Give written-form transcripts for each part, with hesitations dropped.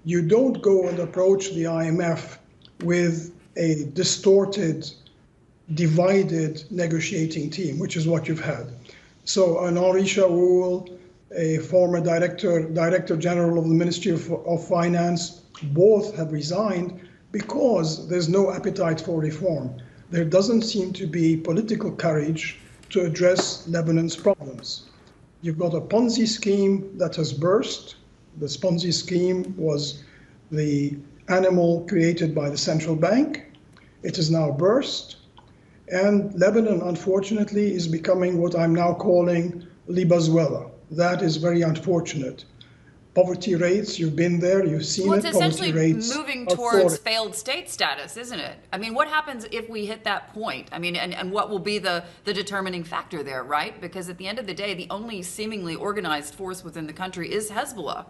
You don't go and approach the IMF with a distorted, divided negotiating team, which is what you've had. So Henri Shaoul, a former Director General of the Ministry of Finance, both have resigned because there's no appetite for reform. There doesn't seem to be political courage to address Lebanon's problems. You've got a Ponzi scheme that has burst. This Ponzi scheme was the animal created by the central bank. It has now burst. And Lebanon, unfortunately, is becoming what I'm now calling Libazuela. That is very unfortunate. Poverty rates, you've been there, you've seen well, it. it's essentially moving towards falling. failed state status, isn't it? I mean, what happens if we hit that point? I mean, and what will be the determining factor there, right? Because at the end of the day, the only seemingly organized force within the country is Hezbollah.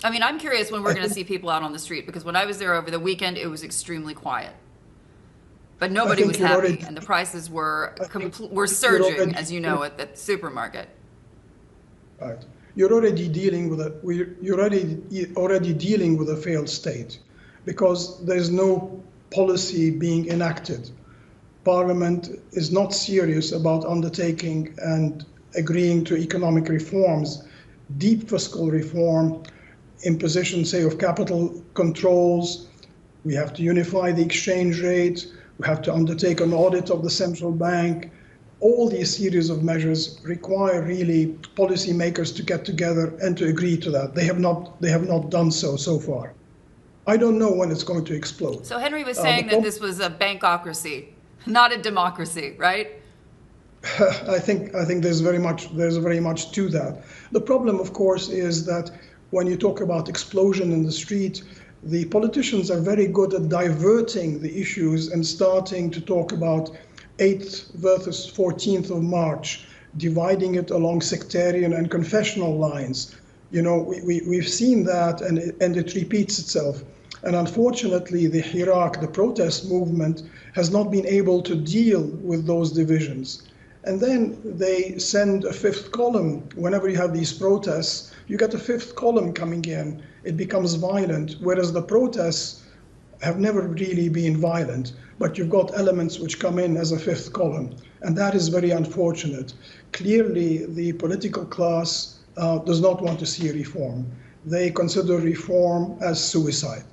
I mean, I'm curious when we're going to see people out on the street, because when I was there over the weekend, it was extremely quiet. But nobody was happy, and the prices were surging, as you know, at the supermarket. Right. You're already dealing with a failed state, because there's no policy being enacted. Parliament is not serious about undertaking and agreeing to economic reforms, deep fiscal reform, imposition, say, of capital controls. We have to unify the exchange rate. We have to undertake an audit of the central bank. All these series of measures require really policymakers to get together and to agree to that. They have not done so far. I don't know when it's going to explode. So Henry was saying that this was a bankocracy, not a democracy, right? I think there's very much to that. The problem, of course, is that when you talk about explosion in the street, the politicians are very good at diverting the issues and starting to talk about 8th versus 14th of March, dividing it along sectarian and confessional lines. You know, we've seen that, and it repeats itself. And unfortunately, the Hirak, the protest movement, has not been able to deal with those divisions. And then they send a fifth column. Whenever you have these protests, you get a fifth column coming in. It becomes violent, whereas the protests have never really been violent. But you've got elements which come in as a fifth column. And that is very unfortunate. Clearly, the political class does not want to see reform. They consider reform as suicide.